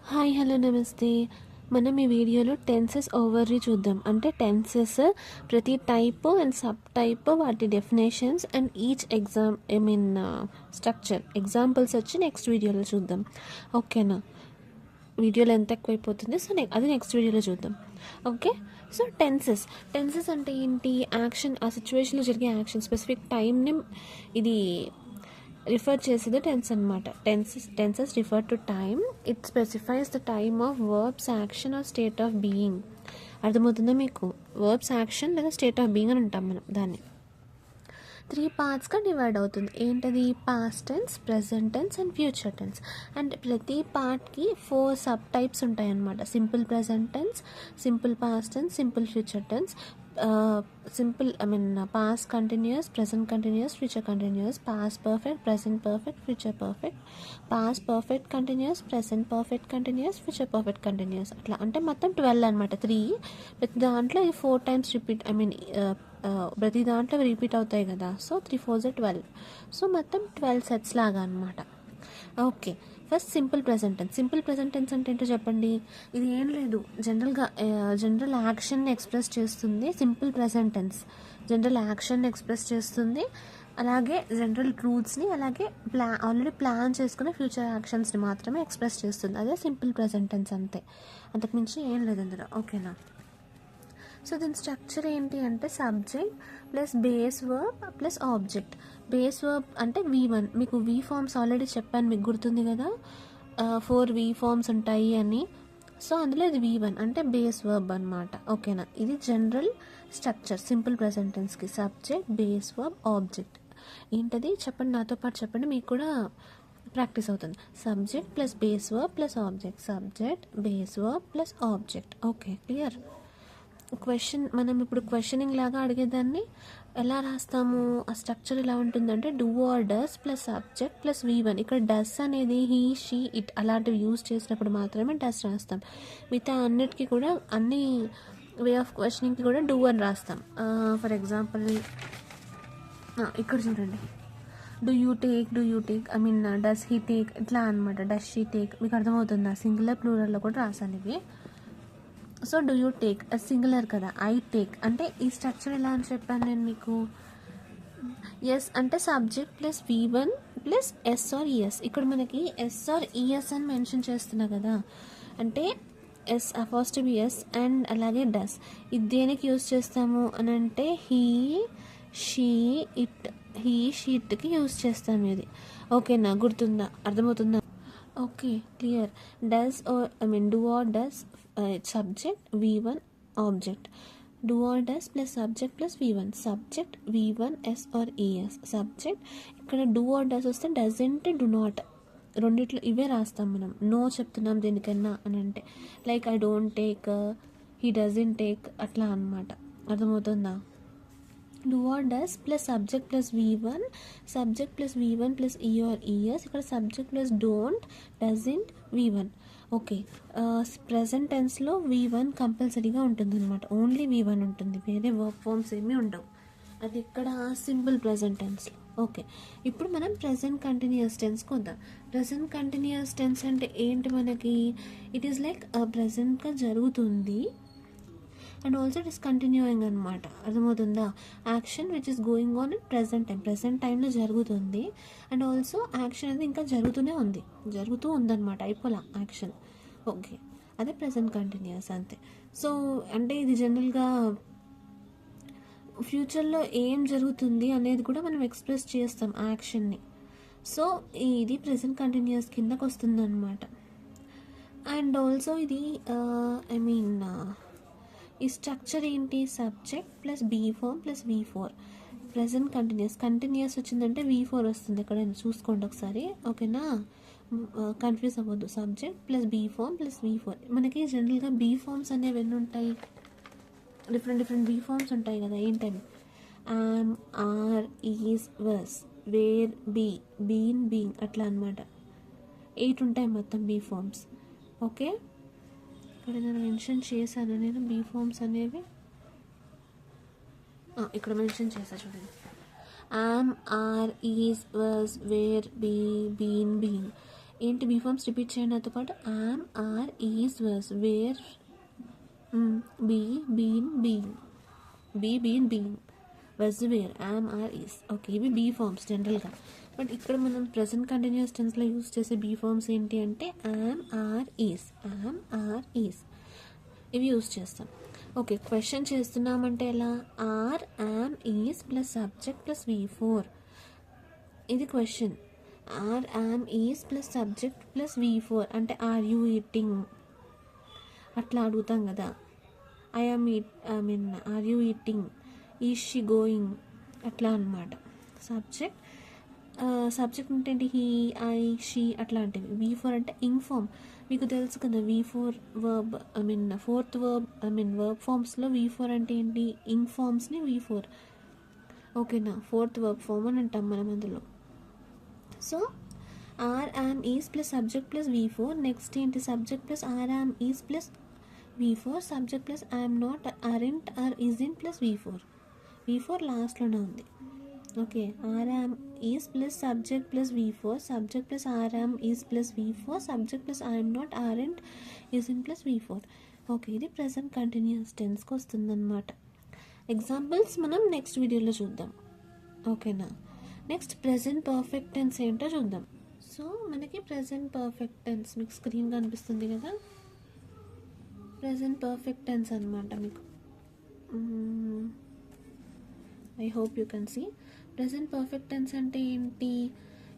Hi hello నమస్తే. మనం ఈ వీడియోలో టెన్సెస్ ఓవర్వ్యూ చూద్దాం. అంటే టెన్సెస్ ప్రతి టైప్ అండ్ సబ్ టైప్ వాటి definitions and each structure examples వచ్చి నెక్స్ట్ వీడియోలో చూద్దాం. ఓకేనా? వీడియోలో ఎంత ఎక్కువైపోతుంది, సో అది నెక్స్ట్ వీడియోలో చూద్దాం. ఓకే, సో టెన్సెస్ అంటే ఏంటి? యాక్షన్, ఆ సిచ్యువేషన్లో జరిగే యాక్షన్, స్పెసిఫిక్ టైంని ఇది రిఫర్ చేసేది టెన్స్ అనమాట. Tenses refer to time. It specifies the time of verbs action or state of being. అర్థమవుతుందా మీకు? వర్బ్స్ యాక్షన్ లేదా స్టేట్ ఆఫ్ బీయింగ్ అని అంటాం మనం దాన్ని. 3 పార్ట్స్గా డివైడ్ అవుతుంది. ఏంటది? Past tense, present tense and future tense. And ప్రతి పార్ట్కి 4 సబ్ టైప్స్ ఉంటాయన్నమాట. Simple present tense, simple past tense, simple future tense, past continuous, present continuous, future continuous, past perfect, present perfect, future perfect, past perfect continuous, present perfect continuous, future perfect continuous. అట్లా అంటే మొత్తం 12 అనమాట. 3 ప్రతి దాంట్లో 4 times repeat, ప్రతి దాంట్లో repeat అవుతాయి కదా. సో 3 4 12. సో మొత్తం 12 సెట్స్ లాగా అనమాట. Okay, first simple present tense. Simple present tense అంటే ఏంటో చెప్పండి. ఇది ఏం లేదు, జనరల్ యాక్షన్ని ఎక్స్ప్రెస్ చేస్తుంది. సింపుల్ ప్రెజెంట్ టెన్స్ జనరల్ యాక్షన్ని ఎక్స్ప్రెస్ చేస్తుంది, అలాగే జనరల్ ట్రూత్స్ని, అలాగే ఆల్రెడీ ప్లాన్ చేసుకునే ఫ్యూచర్ యాక్షన్స్ని మాత్రమే ఎక్స్ప్రెస్ చేస్తుంది. అదే సింపుల్ ప్రెజెంట్ టెన్స్, అంతే. అంతకుమించి ఏం లేదు అందులో. ఓకేనా? సో దీని స్ట్రక్చర్ ఏంటి అంటే subject plus base verb plus object. Base verb అంటే V1. మీకు V ఫార్మ్స్ ఆల్రెడీ చెప్పాను, మీకు గుర్తుంది కదా, 4 V ఫార్మ్స్ ఉంటాయి అని. సో అందులో ఇది V1 అంటే బేస్ వర్బ్ అనమాట. ఓకేనా? ఇది జనరల్ స్ట్రక్చర్ సింపుల్ ప్రెజెంట్ టెన్స్కి. Subject, base verb, object. ఏంటది చెప్పండి, నాతో పాటు చెప్పండి, మీకు కూడా ప్రాక్టీస్ అవుతుంది. Subject plus base verb plus object. Subject, base verb plus object. Okay, clear? మనం ఇప్పుడు క్వశ్చనింగ్ లాగా అడిగేదాన్ని ఎలా రాస్తాము? ఆ స్ట్రక్చర్ ఎలా ఉంటుందంటే do or does plus subject plus V1. ఇక్కడ డస్ అనేది హీ, షీ, ఇట్ అలాంటివి యూజ్ చేసినప్పుడు మాత్రమే డస్ రాస్తాం. మిగతా అన్నిటికీ కూడా, అన్ని వే ఆఫ్ క్వశ్చనింగ్కి కూడా డూ అని రాస్తాం. ఫర్ ఎగ్జాంపుల్ ఇక్కడ చూడండి, do you take, does he take, ఇట్లా అనమాట. Does she take. మీకు అర్థమవుతుందా? సింగులర్ ప్లూరల్లో కూడా రాసాను ఇవి. So do you take singular కదా, ఐ టేక్. అంటే ఈ స్ట్రక్చర్ ఎలా అని చెప్పాను నేను మీకు. ఎస్ అంటే subject plus V1 plus S or ES. ఇక్కడ మనకి ఎస్ ఆర్ ఈఎస్ అని మెన్షన్ చేస్తున్నా కదా, అంటే S first B S and అలాగే డస్. ఇది దేనికి యూజ్ చేస్తాము అని అంటే హీ, షీ, ఇట్. హీ, షీట్కి యూజ్ చేస్తాము ఇది. ఓకేనా? గుర్తుందా? అర్థమవుతుందా? Okay, clear. Do or does subject V1 object. Do or does plus subject plus V1. Subject V1 S or ES. Subject ఇక్కడ డూ ఆర్ డస్ వస్తే డజంట్, డు నాట్, రెండిట్లో ఇవే రాస్తాం మనం. నో చెప్తున్నాం దేనికన్నా అని అంటే, like I don't take, he doesn't take, అట్లా అనమాట. అర్థమవుతుందా? Do or does plus subject plus V1, subject plus V1 plus E or ES. ఇక్కడ subject plus don't, doesn't, V1. Okay, present టెన్స్లో V1 కంపల్సరీగా ఉంటుంది అనమాట. ఓన్లీ V1 ఉంటుంది, వేరే వర్బ్ ఫార్మ్స్ ఏమీ ఉండవు. అది ఇక్కడ సింపుల్ ప్రెజెంట్ టెన్స్లో. ఓకే, ఇప్పుడు మనం ప్రెజెంట్ కంటిన్యూస్ టెన్స్కి వద్దాం. ప్రెజెంట్ కంటిన్యూస్ టెన్స్ అంటే ఏంటి మనకి? ఇట్ ఈస్ లైక్ ప్రెజెంట్గా జరుగుతుంది and also it is continuing అనమాట. అర్థమవుతుందా? Action which is going on in present time, present టైంలో జరుగుతుంది. అండ్ ఆల్సో యాక్షన్ అనేది ఇంకా జరుగుతూ ఉందన్నమాట, అయిపోలా యాక్షన్. ఓకే, అదే ప్రెజెంట్ కంటిన్యూస్, అంతే. సో అంటే ఇది జనరల్గా ఫ్యూచర్లో ఏం జరుగుతుంది అనేది కూడా మనం ఎక్స్ప్రెస్ చేస్తాం యాక్షన్ని. సో ఇది ప్రెజెంట్ కంటిన్యూస్ కిందకు వస్తుంది అనమాట. అండ్ ఆల్సో ఇది ఈ స్ట్రక్చర్ ఏంటి? Subject plus be form plus V4. Present continuous వచ్చిందంటే V4 వస్తుంది. ఎక్కడైనా చూసుకోండి ఒకసారి. ఓకేనా? కన్ఫ్యూజ్ అవ్వద్దు. Subject plus be form plus V4. మనకి జనరల్గా బీ ఫార్మ్స్ అనేవి ఎన్ని ఉంటాయి? డిఫరెంట్ బీ ఫార్మ్స్ ఉంటాయి కదా. ఏంటని? Yam, are, is, was, were, be, been, being, అట్లా అనమాట. 8 ఉంటాయి మొత్తం బీ ఫార్మ్స్. ఓకే, ఇక్కడ నేను మెన్షన్ చేశాను, నేను బీ ఫార్మ్స్ అనేవి ఇక్కడ మెన్షన్ చేశాను చూడండి. Am, are, is, was, were, be, been, being. ఏంటి బీ ఫార్మ్స్ రిపీట్ చేయండి నాతో పాటు. Am, are, is, was, were, be, been, being, be, been, being, was, were, am, are, is. Okay, ఇవి be forms జనరల్గా. But ఇక్కడ మనం present continuous టెన్స్లో use చేసే బీ ఫార్మ్స్ ఏంటి అంటే am, are, is, am, are, is, ఇవి use చేస్తాం. ఓకే, క్వశ్చన్ చేస్తున్నామంటే ఎలా? Are, am, is plus subject plus V4. ఇది question. Are, am, is plus subject plus V4 అంటే ఆర్ యూ ఈటింగ్ అట్లా అడుగుతాం కదా. Are you eating, is she going, అట్లా అనమాట. సబ్జెక్ట్ అంటే ఏంటి? హీ, ఐ, షీ అట్లాంటివి. V4 అంటే ఇంఫార్మ్, మీకు తెలుసు కదా. V4 verb fourth verb verb ఫార్మ్స్లో V4 అంటే ఏంటి? ఇంఫార్మ్స్ని V4. ఓకేనా, ఫోర్త్ వర్బ్ ఫార్మ్ అని అంటాం మనం అందులో. So are, am, is plus subject plus V4. Next ఏంటి? Subject plus are, am, is plus V4, subject plus I'm not, aren't, are, isn't plus V4 లాస్ట్లోనే ఉంది. Okay, are, am, is plus subject plus V4, subject plus are, am, is plus V4, subject plus I'm not, aren't, isn't plus V4. Okay, ఇది present continuous టెన్స్కి వస్తుందన్నమాట. Examples మనం next వీడియోలో చూద్దాం. ఓకేనా, next present perfect tense ఏంటో చూద్దాం. So మనకి ప్రెసెంట్ పర్ఫెక్ట్ టెన్స్ మీకు స్క్రీన్ కనిపిస్తుంది కదా. ప్రెసెంట్ పర్ఫెక్ట్ టెన్స్ అనమాట మీకు. I hope you can see. Present perfect tense అంటే ఏంటి?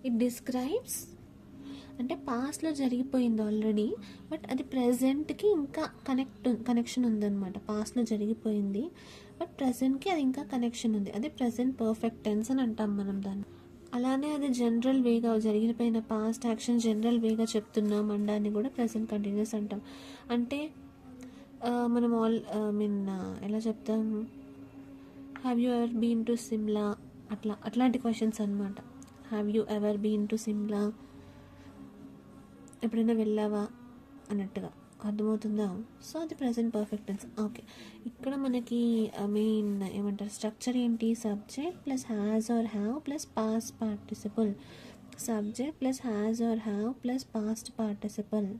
ఇట్ డిస్క్రైబ్స్ అంటే పాస్ట్లో జరిగిపోయింది ఆల్రెడీ, బట్ అది ప్రజెంట్కి ఇంకా కనెక్షన్ ఉందన్నమాట. పాస్ట్లో జరిగిపోయింది బట్ ప్రజెంట్కి అది ఇంకా కనెక్షన్ ఉంది. అది ప్రెసెంట్ పర్ఫెక్ట్ టెన్స్ అని అంటాం మనం దాన్ని. అలానే అది జనరల్ వేగా జరిగిపోయిన పాస్ట్ యాక్షన్ జనరల్ వేగా చెప్తున్నాం అనడాన్ని కూడా ప్రెసెంట్ కంటిన్యూస్ అంటాం. అంటే మనం ఎలా చెప్తాం? Have you ever been to Shimla, అట్లాంటి క్వశ్చన్స్ అనమాట. Have you ever been to Shimla, ఎప్పుడైనా వెళ్ళావా అన్నట్టుగా, అర్థమవుతుందా? సో అది ప్రెసెంట్ పర్ఫెక్ట్ టెన్స్. ఓకే, ఇక్కడ మనకి ఏమంటారు స్ట్రక్చర్ ఏంటి? Subject plus has or have plus past participle. Subject plus has or have plus past participle.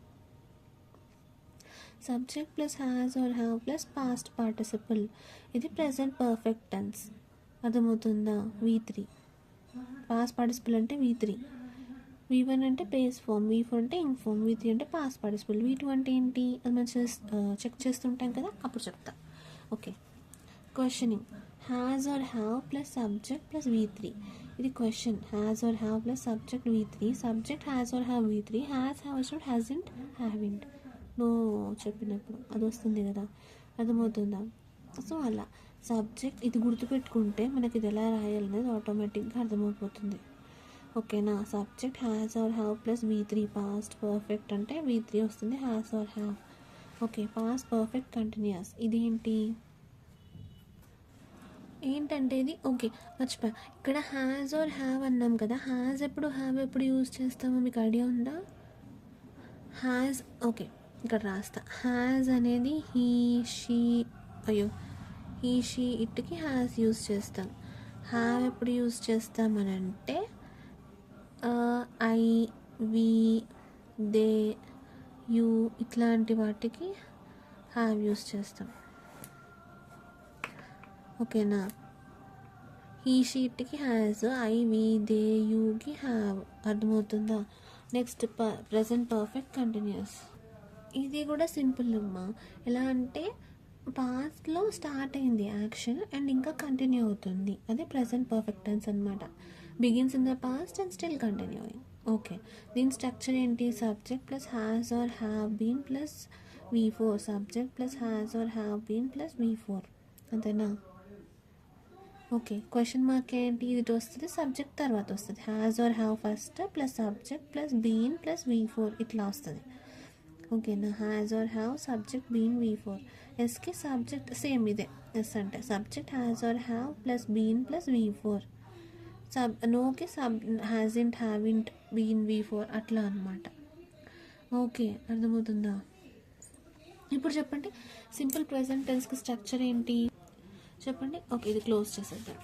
Subject plus has or have plus past participle. ఇది ప్రెసెంట్ పర్ఫెక్ట్ టెన్స్. అర్థమవుతుందా? V3 past participle అంటే V3. V1 అంటే base form, V4 అంటే inform, V3 అంటే past participle, V2 అంటే ఏంటి అది మనం చెక్ చేస్తుంటాం కదా, అప్పుడు చెప్తా. Okay, questioning. Has or have plus subject plus V3. ఇది question. Has or have plus subject V3, subject has or have V3, has, have, hasn't, haven't. No చెప్పినప్పుడు అది వస్తుంది కదా, అర్థమవుతుందా? సో అలా సబ్జెక్ట్ ఇది గుర్తుపెట్టుకుంటే మనకి ఇది ఎలా రాయాలనేది ఆటోమేటిక్గా అర్థమైపోతుంది. ఓకేనా, subject has or have plus V3 past perfect అంటే V3 వస్తుంది, has or have. Okay, past perfect continuous. ఇదేంటి ఏంటంటే ఇది ఓకే మర్చిపోయా, ఇక్కడ హ్యాజ్ ఆర్ హ్యావ్ అన్నాం కదా. హ్యావ్ ఎప్పుడు యూజ్ చేస్తామో మీకు ఐడియా ఉందా? హ్యాజ్, ఓకే ఇక్కడ రాస్తా. హ్యాజ్ అనేది హీ, షీ, ఇట్కి హ్యాజ్ యూజ్ చేస్తాం. హ్యావ్ ఎప్పుడు యూజ్ చేస్తామనంటే ఐ, వి, దే, యూ ఇట్లాంటి వాటికి హ్యావ్ యూజ్ చేస్తాం. ఓకేనా, ఈ షీట్కి హ్యాజ్, ఐ, వి, దే, యూకి హ్యావ్. అర్థమవుతుందా? Next present perfect continuous. ఇది కూడా సింపుల్ అమ్మా. ఎలా అంటే పాస్ట్లో స్టార్ట్ అయింది యాక్షన్ అండ్ ఇంకా కంటిన్యూ అవుతుంది, అదే ప్రెసెంట్ పర్ఫెక్ట్ టెన్స్ అనమాట. Begins in the past and still continuing. Okay, దీని స్ట్రక్చర్ ఏంటి? Subject plus has or have been plus V4, subject plus has or have been plus V4. అంతేనా? Okay, question mark ఏంటి? ఇది వస్తుంది subject తర్వాత వస్తుంది. Has or have first plus subject plus been plus V4 ఇట్లా వస్తుంది. ఓకేనా, has or have subject been V4. ఎస్కి సబ్జెక్ట్ సేమ్ ఇదే. ఎస్ అంటే subject has or have plus been plus V4. నోకి హ్యాజెంట్, హ్యావింట్, బీన్, V4 అట్లా అనమాట. Okay, అర్థమవుతుందా? ఇప్పుడు చెప్పండి సింపుల్ ప్రెజెంట్ టెన్స్కి స్ట్రక్చర్ ఏంటి చెప్పండి. ఓకే, ఇది క్లోజ్ చేసేద్దాం.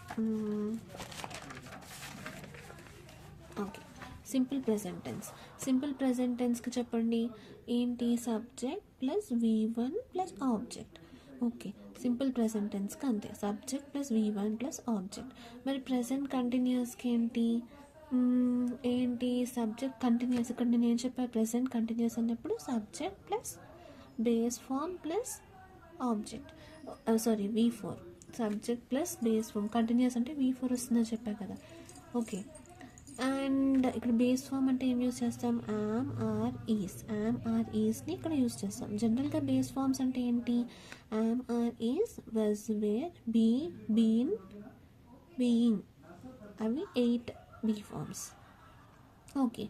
ఓకే, సింపుల్ ప్రెజెంట్ టెన్స్కి చెప్పండి ఏంటి, subject plus V1 plus object. Okay, simple present టెన్స్కి అంతే, subject plus V1 plus object. మరి ప్రెజెంట్ కంటిన్యూస్కి ఏంటి సబ్జెక్ట్ కంటిన్యూస్. ఇక్కడ నేను ఏం చెప్పాను, ప్రెజెంట్ కంటిన్యూస్ అన్నప్పుడు subject plus base form plus object, V4. Subject plus base form, continuous అంటే V4 వస్తుందని చెప్పా కదా. ఓకే, అండ్ ఇక్కడ బేస్ ఫామ్ అంటే ఏం యూస్ చేస్తాం, యామ్ ఆర్ ఈస్ని ఇక్కడ యూస్ చేస్తాం. జనరల్గా బేస్ ఫామ్స్ అంటే ఏంటి, am are is, was were, be, been, being, అవి 8 బీ ఫామ్స్. ఓకే,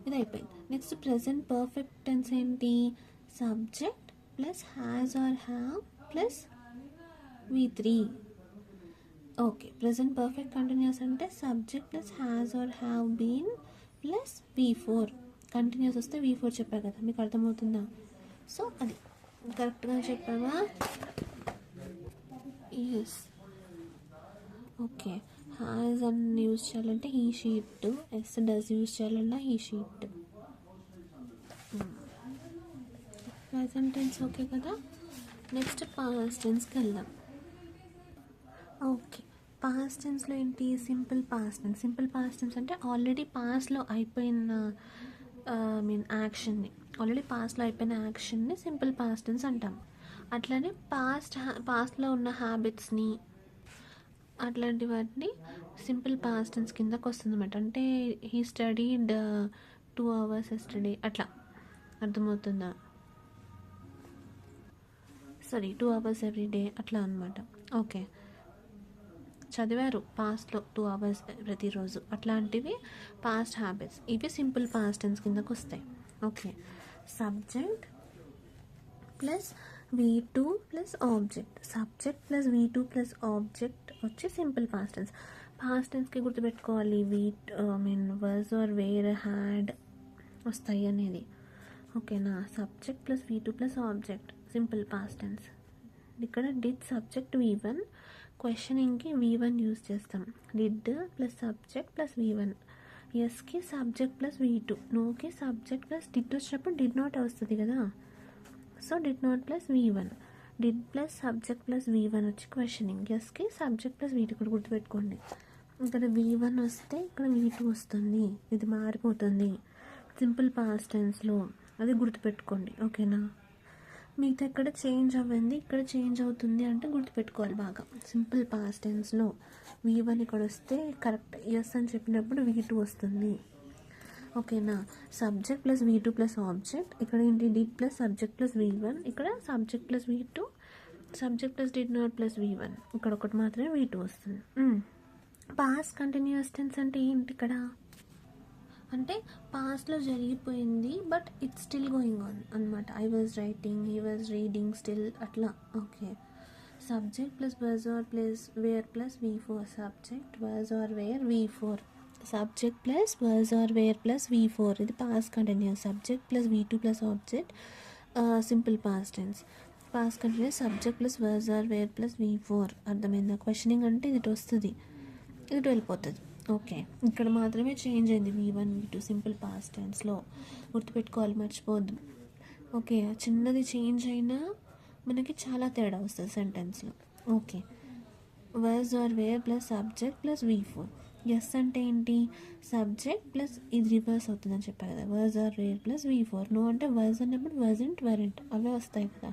ఇది అయిపోయింది. నెక్స్ట్ ప్రెజెంట్ పర్ఫెక్ట్ టెన్స్ ఏంటి, subject plus has or have plus V3. Okay, present perfect continuous అంటే subject plus has or have been plus V4. Continuous వస్తే V4 చెప్పారు కదా, మీకు అర్థమవుతుందా? సో అది కరెక్ట్గా చెప్పావా? ఎస్. ఓకే, హ్యాజ్ అని యూజ్ చేయాలంటే he she it, yes does use చేయాలన్నా he she it. Present tense okay కదా. నెక్స్ట్ పాస్ట్ టెన్స్కి వెళ్దాం. ఓకే, పాస్ట్ టెన్స్లో ఏంటి, సింపుల్ పాస్ట్ టెన్స్ అంటే ఆల్రెడీ పాస్ట్లో అయిపోయిన యాక్షన్ని సింపుల్ పాస్ట్ టెన్స్ అంటాం. అట్లనే పాస్ట్లో ఉన్న హ్యాబిట్స్ని అట్లాంటి వాటిని సింపుల్ పాస్ట్ టెన్స్ కిందకు వస్తుందన్నమాట. అంటే హీ స్టడీడ్ 2 hours ఎస్టర్డే, అట్లా అర్థమవుతుందా? 2 hours ఎవ్రీ డే అట్లా అనమాట. ఓకే, చదివారు పాస్ట్లో 2 hours ప్రతిరోజు, అట్లాంటివి పాస్ట్ హ్యాబిట్స్. ఇవి సింపుల్ పాస్ట్ టెన్స్ కిందకు వస్తాయి. Okay, subject plus V2 plus object, వచ్చి సింపుల్ పాస్ట్ టెన్స్. పాస్ట్ టెన్స్కి గుర్తుపెట్టుకోవాలి, వర్స్ ఆర్ వేర్, హ్యాడ్ వస్తాయి అనేది. ఓకేనా, subject plus V2 plus object simple past tense. ఇక్కడ డిడ్ సబ్జెక్ట్ V1, క్వశ్చనింగ్కి V1 యూజ్ చేస్తాం. Did plus subject plus V1, ఎస్కి సబ్జెక్ట్ ప్లస్ V2, నోకి సబ్జెక్ట్ ప్లస్ డిడ్ వచ్చినప్పుడు డిడ్ నాట్ వస్తుంది కదా, so did not plus V1. Did plus subject plus V1 వచ్చి questioning, ఎస్కి subject plus V2. ఇక్కడ గుర్తుపెట్టుకోండి, ఇక్కడ V1 వస్తే ఇక్కడ V2 వస్తుంది, ఇది మారిపోతుంది సింపుల్ పాస్ట్ టెన్స్లో, అది గుర్తుపెట్టుకోండి. ఓకేనా, మిగతా ఎక్కడ చేంజ్ అవ్వండి, ఇక్కడ చేంజ్ అవుతుంది అంటే గుర్తుపెట్టుకోవాలి బాగా. సింపుల్ పాస్ట్ టెన్స్లో V1 ఇక్కడ వస్తే కరెక్ట్, ఎస్ అని చెప్పినప్పుడు V2 వస్తుంది. ఓకేనా, subject plus V2 plus object, ఇక్కడ ఏంటి did plus subject plus V1, ఇక్కడ subject plus V2, subject plus did not plus V1, ఇక్కడ ఒకటి మాత్రమే V2 వస్తుంది. పాస్ట్ కంటిన్యూస్ టెన్స్ అంటే ఏంటి ఇక్కడ, అంటే పాస్ట్లో జరిగిపోయింది but it's still going on అనమాట. I was writing, he was reading, still అట్లా. Okay, subject plus was or plus were plus V4, subject was or were V4, subject plus was or were plus V4, ఇది past continuous. Subject plus V2 plus object simple past tense. Past continuous subject plus was or were plus V4. అర్థమైందా? Questioning అంటే ఇది వస్తుంది, ఇది వెళ్ళిపోతుంది. Okay, ఇక్కడ మాత్రమే change అయింది V1 V2 సింపుల్ పాస్ట్ టెన్స్లో, గుర్తుపెట్టుకోవాలి, మర్చిపోద్దు. ఓకే, చిన్నది చేంజ్ అయినా మనకి చాలా తేడా వస్తుంది సెంటెన్స్లో. Okay, was or were plus subject plus V4, yes అంటే ఏంటి, సబ్జెక్ట్ ప్లస్ ఇది రివర్స్ అవుతుందని చెప్పారు కదా, was or were plus V4. No అంటే వాజ్ అన్నప్పుడు వాజంట్ వెరెంట్ అవే వస్తాయి కదా.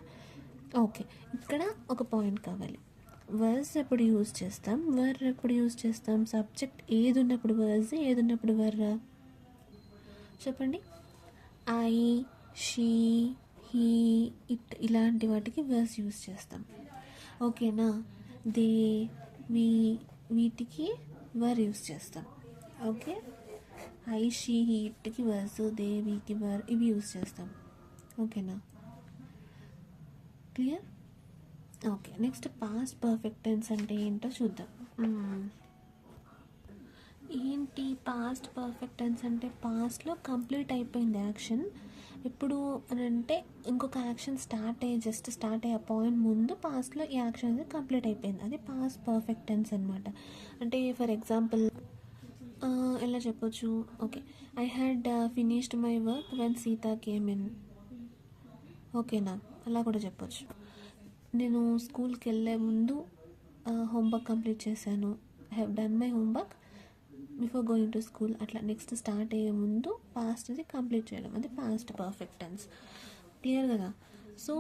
ఓకే, ఇక్కడ ఒక పాయింట్ కావాలి, వర్స్ ఎప్పుడు యూజ్ చేస్తాం, వర్ ఎప్పుడు యూజ్ చేస్తాం, సబ్జెక్ట్ ఏది ఉన్నప్పుడు వర్స్, ఏది ఉన్నప్పుడు వర్రా చెప్పండి. ఐ, షీ, హీ, ఇట్ ఇలాంటి వాటికి వర్స్ యూజ్ చేస్తాం. ఓకేనా, దే, వీటికి వర్ యూజ్ చేస్తాం. ఓకే, ఐ, షీ, హీ, ఇట్కి వర్స్, దే, వీకి వర్, ఇవి యూజ్ చేస్తాం. ఓకేనా, clear? Okay, next past perfect tense అంటే ఏంటో చూద్దాం. ఏంటి పాస్ట్ పర్ఫెక్ట్ టెన్స్ అంటే, పాస్ట్లో కంప్లీట్ అయిపోయింది యాక్షన్. ఇప్పుడు అని అంటే ఇంకొక యాక్షన్ జస్ట్ స్టార్ట్ అయ్యే పాయింట్ ముందు పాస్ట్లో ఈ యాక్షన్ అనేది కంప్లీట్ అయిపోయింది, అది పాస్ట్ పర్ఫెక్ట్ టెన్స్ అనమాట. అంటే ఫర్ ఎగ్జాంపుల్ ఎలా చెప్పొచ్చు? Okay, I had finished my work when Sita came in. ఓకేనా, అలా కూడా చెప్పొచ్చు. నేను స్కూల్కి వెళ్ళే ముందు హోంవర్క్ కంప్లీట్ చేశాను. I have done my homework before going to school. అట్లా నెక్స్ట్ స్టార్ట్ అయ్యే ముందు పాస్ట్ది కంప్లీట్ చేయడం, అది పాస్ట్ పర్ఫెక్ట్ టెన్స్. క్లియర్ కదా? So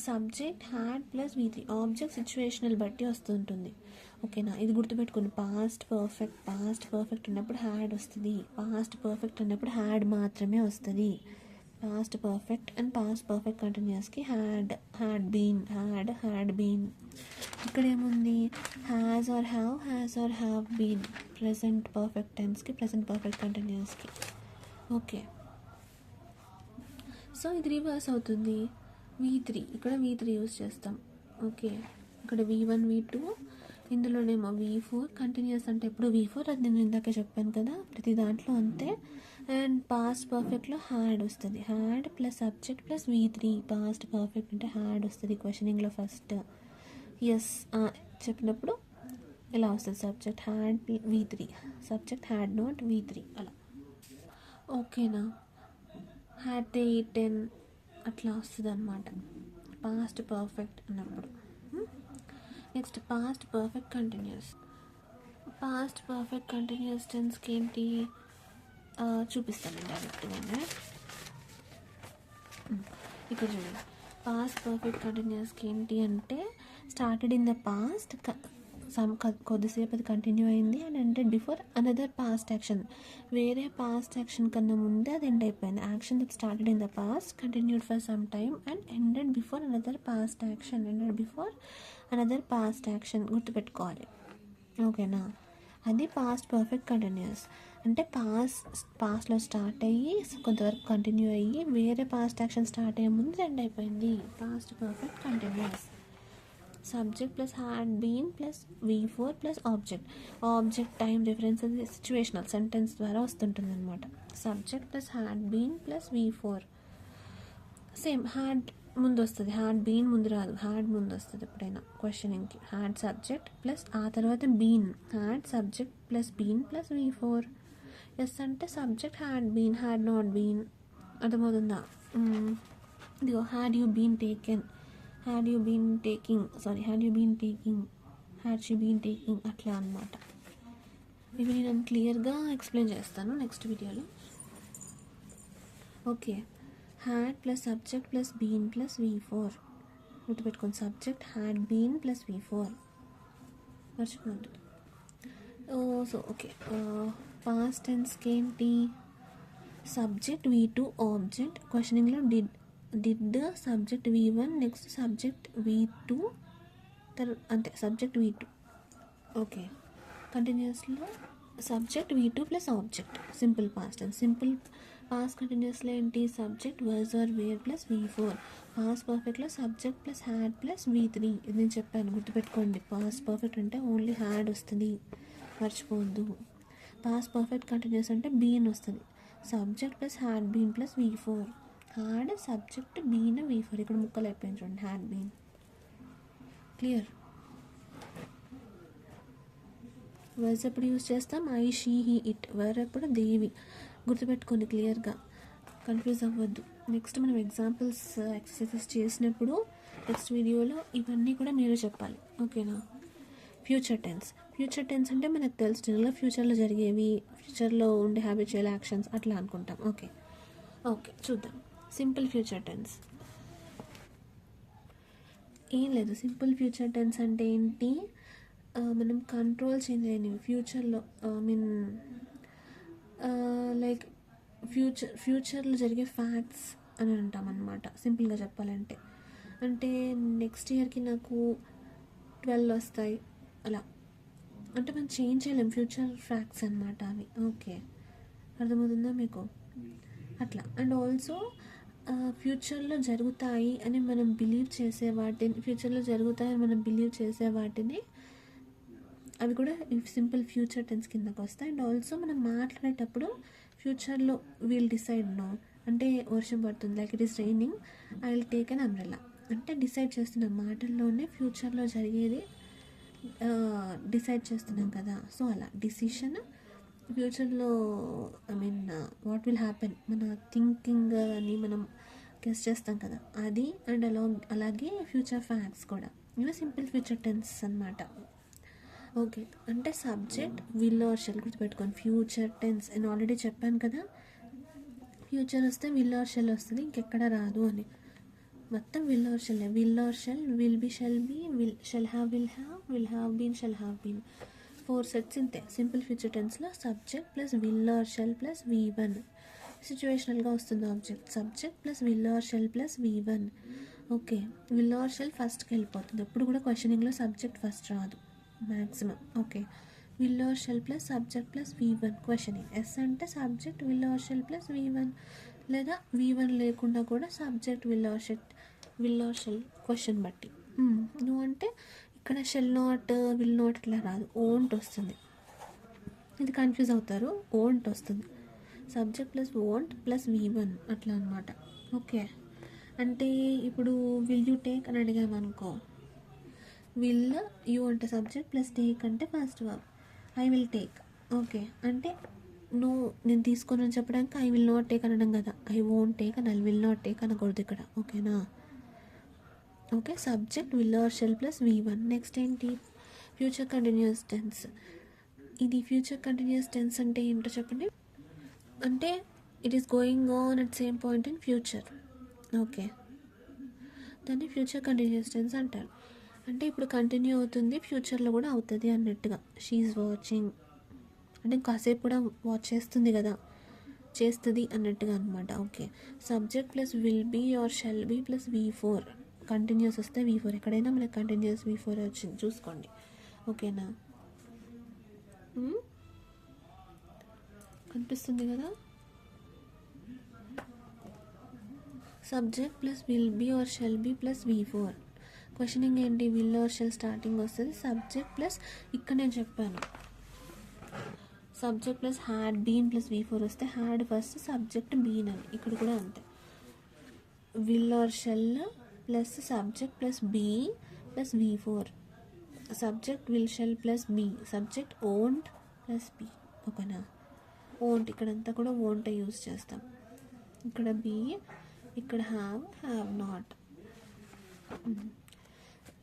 subject had plus V3, object situational బట్టి వస్తుంటుంది. ఓకేనా, ఇది గుర్తుపెట్టుకోండి. పాస్ట్ పర్ఫెక్ట్ ఉన్నప్పుడు హ్యాడ్ వస్తుంది, పాస్ట్ పర్ఫెక్ట్ అన్నప్పుడు హ్యాడ్ మాత్రమే వస్తుంది. Past perfect and past perfect కంటిన్యూస్కి హ్యాడ్ బీన్. ఇక్కడ ఏముంది? Has or have been. Present perfect టెన్స్కి, ప్రెసెంట్ పర్ఫెక్ట్ కంటిన్యూస్కి. ఓకే, సో ఇది రివర్స్ అవుతుంది. V3, ఇక్కడ V3 యూజ్ చేస్తాం. ఓకే, ఇక్కడ V1 V2, ఇందులోనేమో V4. కంటిన్యూస్ అంటే ఎప్పుడు V4, అది నేను ఇందాకే చెప్పాను కదా, ప్రతి దాంట్లో అంతే. అండ్ పాస్ట్ పర్ఫెక్ట్లో హ్యాడ్ వస్తుంది, had plus subject plus V3. Past perfect అంటే హ్యాడ్ వస్తుంది క్వశ్చనింగ్లో ఫస్ట్. ఎస్ చెప్పినప్పుడు ఇలా వస్తుంది, subject had V3, subject had not V3 అలా. ఓకేనా, హ్యాడ్ దే ఈటెన్ అట్లా వస్తుంది అనమాట పాస్ట్ పర్ఫెక్ట్ అన్నప్పుడు. Next past perfect continuous. Past perfect continuous టెన్స్కి ఏంటి చూపిస్తాను డైరెక్ట్గానే. ఇక్కడ చూడండి, పాస్ట్ పర్ఫెక్ట్ కంటిన్యూస్కి ఏంటి అంటే స్టార్టెడ్ ఇన్ ద పాస్ట్, కొద్దిసేపు అది కంటిన్యూ అయింది, and ended before another past action. వేరే పాస్ట్ యాక్షన్ కన్నా ముందే అది ఎండ్ అయిపోయింది. Action that started in the past continued for some time and ended before another past action. గుర్తుపెట్టుకోవాలి. ఓకేనా, అది పాస్ట్ పర్ఫెక్ట్ కంటిన్యూస్. అంటే పాస్ట్లో స్టార్ట్ అయ్యి కొంతవరకు కంటిన్యూ అయ్యి వేరే పాస్ట్ యాక్షన్ స్టార్ట్ అయ్యే ముందు ఎండ్ అయిపోయింది. Past perfect continuous. Subject plus had been plus V4 plus object time reference అది సిచ్యువేషనల్ సెంటెన్స్ ద్వారా వస్తుంటుంది అనమాట. Subject plus had been plus V4. Same had ముందు వస్తుంది, హ్యాడ్ బీన్ ముందు రాదు, హ్యాడ్ ముందు వస్తుంది ఎప్పుడైనా క్వశ్చనింగ్కి. హ్యాడ్ సబ్జెక్ట్ ప్లస్ ఆ తర్వాత been, had subject plus been plus V4. Yes అంటే subject had been, had not been. అర్థమవుతుందా? ఇదిగో had you been taken, had you been taking, had she been taking, అట్లా అనమాట. ఇవి నేను క్లియర్గా ఎక్స్ప్లెయిన్ చేస్తాను నెక్స్ట్ వీడియోలో. Okay, had plus subject plus been plus V4. గుర్తుపెట్టుకోండి, subject had been plus V4 మర్చిపోద్దు. సో ఓకే, పాస్ట్ టెన్స్కి ఏంటి? సబ్జెక్ట్ V2 ఆబ్జెక్ట్, క్వశ్చనింగ్లో did subject V1, next subject V2, అంతే సబ్జెక్ట్ V2. ఓకే, కంటిన్యూస్లో subject V2 plus object, simple past and simple past కంటిన్యూస్లో ఏంటి? Subject was or were plus V4. Past పర్ఫెక్ట్లో subject plus had plus V3. ఇది నేను చెప్పాను, గుర్తుపెట్టుకోండి. పాస్ట్ పర్ఫెక్ట్ అంటే ఓన్లీ హ్యాడ్ వస్తుంది, మర్చిపోవద్దు. పాస్ట్ పర్ఫెక్ట్ కంటిన్యూస్ అంటే బీన్ వస్తుంది, subject plus had been plus V4. Had subject been V4. ఇక్కడ ముక్కలు అయిపోయింది చూడండి, హ్యాడ్ బీన్. క్లియర్? వర్స్ ఎప్పుడు యూజ్ చేస్తాం? I, she, he, it. Were ఎప్పుడు? దేవి. గుర్తుపెట్టుకోండి క్లియర్గా, కన్ఫ్యూజ్ అవ్వద్దు. నెక్స్ట్ మనం ఎగ్జాంపుల్స్ ఎక్సర్సైజెస్ చేసినప్పుడు నెక్స్ట్ వీడియోలో ఇవన్నీ కూడా మీరు చెప్పాలి. ఓకేనా? ఫ్యూచర్ టెన్స్ అంటే మనకు తెలుసు, ఫ్యూచర్లో జరిగేవి, ఫ్యూచర్లో ఉండే హ్యాబిచువల్ యాక్షన్స్ అట్లా అనుకుంటాం. ఓకే చూద్దాం. సింపుల్ ఫ్యూచర్ టెన్స్ ఏం లేదు. సింపుల్ ఫ్యూచర్ టెన్స్ అంటే ఏంటి? మనం కంట్రోల్ చేంజ్ అయినవి ఫ్యూచర్లో, లైక్ ఫ్యూచర్లో జరిగే ఫ్యాక్ట్స్ అని అంటాం అన్నమాట. సింపుల్గా చెప్పాలంటే, అంటే నెక్స్ట్ ఇయర్కి నాకు 12 వస్తాయి అలా, అంటే మనం చేంజ్ చేయలేం, ఫ్యూచర్ ఫ్యాక్ట్స్ అన్నమాట అవి. ఓకే, అర్థమవుతుందా మీకు? అట్లా. అండ్ ఆల్సో ఫ్యూచర్లో జరుగుతాయి అని మనం బిలీవ్ చేసే వాటిని అవి కూడా సింపుల్ ఫ్యూచర్ టెన్స్ కిందకు వస్తాయి. అండ్ ఆల్సో మనం మాట్లాడేటప్పుడు ఫ్యూచర్లో విల్ డిసైడ్ నో, అంటే వర్షం పడుతుంది, like it is raining, I will take an umbrella, అంటే డిసైడ్ చేస్తున్నాం మాటల్లోనే ఫ్యూచర్లో జరిగేది డిసైడ్ చేస్తున్నాం కదా. సో అలా డిసిషన్ ఫ్యూచర్లో I mean what will happen మన థింకింగ్ అని మనం గెస్ చేస్తాం కదా అది, అండ్ అలాగే ఫ్యూచర్ ఫ్యాక్ట్స్ కూడా, ఇవి సింపుల్ ఫ్యూచర్ టెన్స్ అన్నమాట. ఓకే, అంటే సబ్జెక్ట్ విల్ ఆర్ షెల్ గుర్తుపెట్టుకోండి. ఫ్యూచర్ టెన్స్ నేను ఆల్రెడీ చెప్పాను కదా, ఫ్యూచర్ వస్తే విల్ ఆర్ షెల్ వస్తుంది, ఇంకెక్కడ రాదు అని. మొత్తం will or shall, will or shall, will be shall be, shall have will have been shall have been, 4 sets ఇంతే. సింపుల్ ఫ్యూచర్ టెన్స్లో subject plus will or shall plus V1. సిచ్యువేషనల్గా వస్తుంది object, subject plus will or shall plus V1. Okay, will or shall ఫస్ట్కి వెళ్ళిపోతుంది, ఎప్పుడు కూడా క్వశ్చనింగ్లో subject first రాదు maximum. Okay, will or shall plus subject plus V1 questioning. Yes అంటే subject will or shall plus V1, లేదా V1 లేకుండా కూడా subject will or shell question బట్టి. నువ్వు అంటే ఇక్కడ షెల్ నాట్ విల్ నాట్ ఇట్లా రాదు, ఓంట్ వస్తుంది. ఇది కన్ఫ్యూజ్ అవుతారు, ఓంట్ వస్తుంది. Subject plus won't plus V1 అట్లా అనమాట. ఓకే, అంటే ఇప్పుడు విల్ యూ టేక్ అని అడిగామనుకో, విల్ యూ అంటే సబ్జెక్ట్ ప్లస్ టేక్ అంటే first verb, I will take. Okay, అంటే నేను తీసుకొని అని చెప్పడానికి ఐ విల్ నాట్ టేక్ అనడం కదా, ఐ వోంట్ టేక్ అని, ఐ విల్ నాట్ టేక్ అనకూడదు ఇక్కడ. ఓకేనా? Okay, subject will or shall plus V1. Next ఏంటి? Future continuous tense. ఇది ఫ్యూచర్ కంటిన్యూస్ టెన్స్ అంటే ఏంటో చెప్పండి. అంటే it is going on at same point in future. Okay, దాన్ని ఫ్యూచర్ కంటిన్యూస్ టెన్స్ అంటారు. అంటే ఇప్పుడు కంటిన్యూ అవుతుంది, ఫ్యూచర్లో కూడా అవుతుంది అన్నట్టుగా. షీ ఈజ్ వాచింగ్ అంటే కాసేపు కూడా వాచ్ చేస్తుంది కదా, చేస్తుంది అన్నట్టుగా అనమాట. Okay, subject plus will be or shall be plus V4. Continuous వస్తే V4, ఎక్కడైనా మనకి కంటిన్యూస్ V4 వచ్చింది చూసుకోండి. ఓకేనా? కనిపిస్తుంది కదా. Subject plus will be or shall be plus V4. Questioning ఏంటి? విల్ ఆర్ షెల్ స్టార్టింగ్ వస్తుంది, సబ్జెక్ట్ ప్లస్ ఇక్కడ నేను చెప్పాను subject plus had been plus V4 వస్తే హ్యాడ్ ఫస్ట్, సబ్జెక్ట్ బీన్ అని. ఇక్కడ కూడా అంతే, will or shall plus subject plus be plus V4, subject will shall plus be, subject won't plus be. ఓకేనా? ఓంట్ ఇక్కడంతా కూడా ఓంట్ యూజ్ చేస్తాం. ఇక్కడ బీ, ఇక్కడ have not.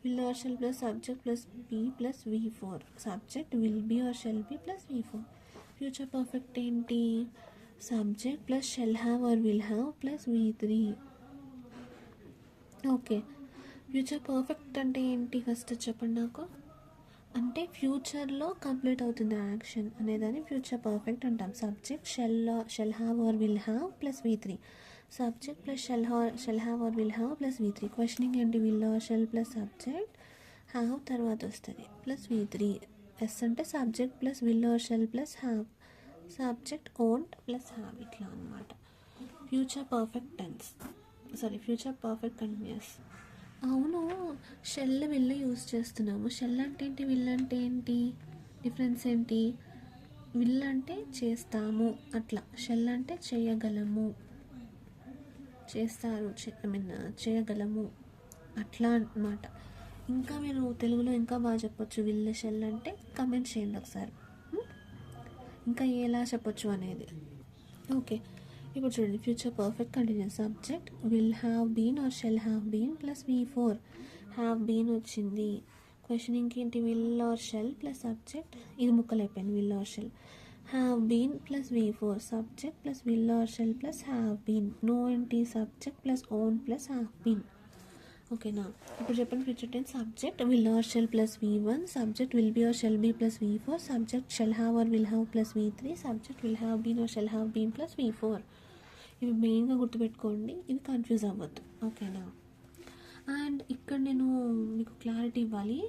Will or shall plus subject plus be plus V4, subject will be or shall be plus V4. Future perfect ఏంటి? Subject plus shall have or will have plus V3. Okay, future perfect అంటే ఏంటి first చెప్పండి నాకు. అంటే ఫ్యూచర్లో complete అవుతుంది action అనేదాన్ని future perfect అంటాం. Subject shall have or will have plus V3, subject plus shall have or will have plus V3. Questioning ఏంటి? Will or shall plus subject have తర్వాత వస్తుంది ప్లస్ V3. ఎస్ అంటే subject plus will or shall plus have, subject won't plus have, ఇట్లా అనమాట. Future perfect tense, future perfect continuous. అవును, shall will use చేస్తున్నాము. Shall అంటే ఏంటి, విల్ అంటే ఏంటి, డిఫరెన్స్ ఏంటి? విల్ అంటే చేస్తాము అట్లా, షెల్ అంటే చేయగలము, చేస్తారు, చేయగలము అట్లా అన్నమాట. ఇంకా మీరు తెలుగులో ఇంకా బాగా చెప్పొచ్చు విల్ షెల్ అంటే, కమెంట్ చేయండి ఒకసారి ఇంకా ఎలా చెప్పొచ్చు అనేది. ఓకే, ఇప్పుడు చూడండి, future perfect continuous. Subject will have been or shall have been plus V4, have been వచ్చింది. క్వశ్చనింగ్ ఏంటి? Will or shall plus subject, ఇది ముక్కలు అయిపోయింది, will or shall, have been plus V4, subject plus will or shall plus have been. No ఏంటి? Subject plus won't plus have been. ఓకేనా? ఇప్పుడు చెప్పండి future tense. Subject will or shall plus V1, subject will be or shall be plus V4, subject shall have or will have plus V3, subject will have been or shall have been plus V4. ఇవి మెయిన్గా గుర్తుపెట్టుకోండి, ఇవి confuse అవ్వద్దు. ఓకేనా? And ఇక్కడ నేను మీకు clarity ఇవ్వాలి.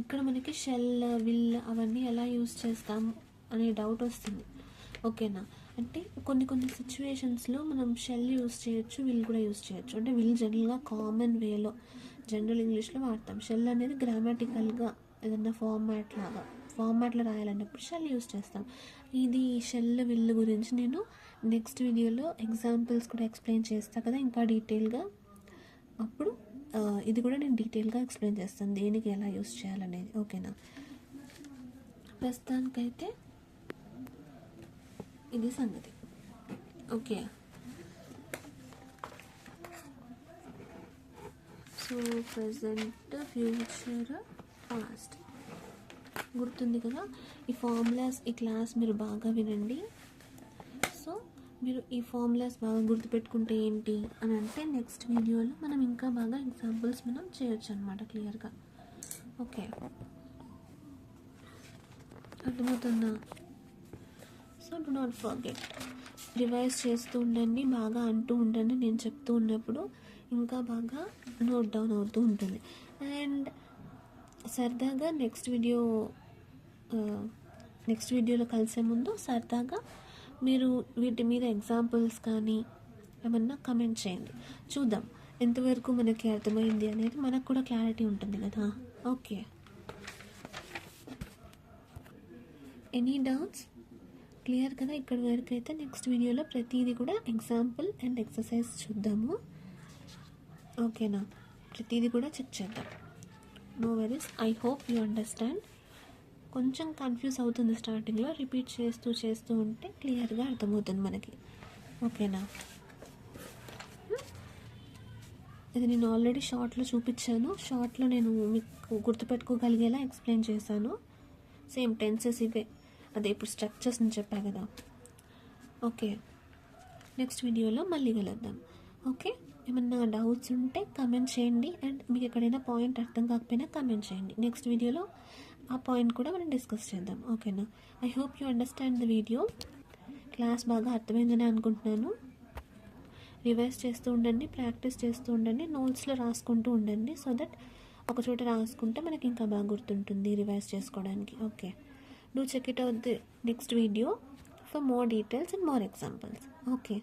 ఇక్కడ మనకి షెల్ విల్ అవన్నీ ఎలా యూస్ చేస్తాం అనే డౌట్ వస్తుంది. ఓకేనా? అంటే కొన్ని సిచ్యువేషన్స్లో మనం షెల్ యూస్ చేయొచ్చు, విల్ కూడా యూస్ చేయొచ్చు. అంటే విల్ జనరల్గా కామన్ వేలో జనరల్ ఇంగ్లీష్లో వాడతాం. షెల్ అనేది గ్రామాటికల్గా ఏదన్నా ఫార్మాట్లో రాయాలన్నప్పుడు షెల్ యూస్ చేస్తాం. ఇది షెల్ విల్ గురించి నేను నెక్స్ట్ వీడియోలో ఎగ్జాంపుల్స్ కూడా ఎక్స్ప్లెయిన్ చేస్తాను కదా ఇంకా డీటెయిల్గా. అప్పుడు ఇది కూడా నేను డీటెయిల్గా ఎక్స్ప్లెయిన్ చేస్తాను దేనికి ఎలా యూస్ చేయాలనేది. ఓకేనా? ప్రస్తుతానికైతే ఇది సంగతి. Okay, so present, future, past గుర్తుంది కదా. ఈ ఫార్ములాస్, ఈ క్లాస్ మీరు బాగా వినండి. సో మీరు ఈ ఫార్ములాస్ బాగా గుర్తుపెట్టుకుంటే ఏంటి అని అంటే నెక్స్ట్ వీడియోలో మనం ఇంకా బాగా ఎగ్జాంపుల్స్ మనం చేయొచ్చు అనమాట క్లియర్గా. ఓకే, అర్థమవుతుందా? So do not forget, revise చేస్తూ ఉండండి, బాగా అంటూ ఉండండి. నేను చెప్తూ ఉన్నప్పుడు ఇంకా బాగా నోట్ డౌన్ అవుతూ ఉంటుంది. అండ్ సరదాగా నెక్స్ట్ వీడియోలో కలిసే ముందు సరదాగా మీరు వీటి మీద ఎగ్జాంపుల్స్ కానీ ఏమన్నా కమెంట్ చేయండి, చూద్దాం ఎంతవరకు మనకి అర్థమైంది అనేది, మనకు కూడా క్లారిటీ ఉంటుంది కదా. Okay, any doubts? క్లియర్ కదా ఇక్కడి వరకు అయితే. నెక్స్ట్ వీడియోలో ప్రతిదీ కూడా ఎగ్జాంపుల్ అండ్ ఎక్సర్సైజ్ చూద్దాము. ఓకేనా, ప్రతిదీ కూడా చెక్ చేద్దాం. No worries, I hope you understand. కొంచెం కన్ఫ్యూజ్ అవుతుంది స్టార్టింగ్లో, రిపీట్ చేస్తూ ఉంటే క్లియర్గా అర్థమవుతుంది మనకి. ఓకేనా, ఇది నేను ఆల్రెడీ షార్ట్లో చూపించాను. షార్ట్లో నేను మీకు గుర్తుపెట్టుకోగలిగేలా ఎక్స్ప్లెయిన్ చేశాను. సేమ్ టెన్సెస్ ఇవే, అదే ఇప్పుడు స్ట్రక్చర్స్ అని చెప్పా కదా. ఓకే, నెక్స్ట్ వీడియోలో మళ్ళీ కలుద్దాం. ఓకే, ఏమన్నా డౌట్స్ ఉంటే కమెంట్ చేయండి. అండ్ మీకు ఎక్కడైనా పాయింట్ అర్థం కాకపోయినా కమెంట్ చేయండి. నెక్స్ట్ వీడియోలో ఆ పాయింట్ కూడా మనం డిస్కస్ చేద్దాం. ఓకేనా, I hope you understand the video. Class బాగా అర్థమైందని అనుకుంటున్నాను. రివైజ్ చేస్తూ ఉండండి, ప్రాక్టీస్ చేస్తూ ఉండండి, నోట్స్లో రాసుకుంటూ ఉండండి. సో దట్ ఒక చోట రాసుకుంటే మనకి ఇంకా బాగా గుర్తుంటుంది రివైజ్ చేసుకోవడానికి. Okay, do check it out the next video for more details and more examples. Okay,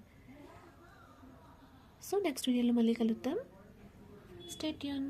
so next వీడియోలో మళ్ళీ కలుద్దాం. Stay tune.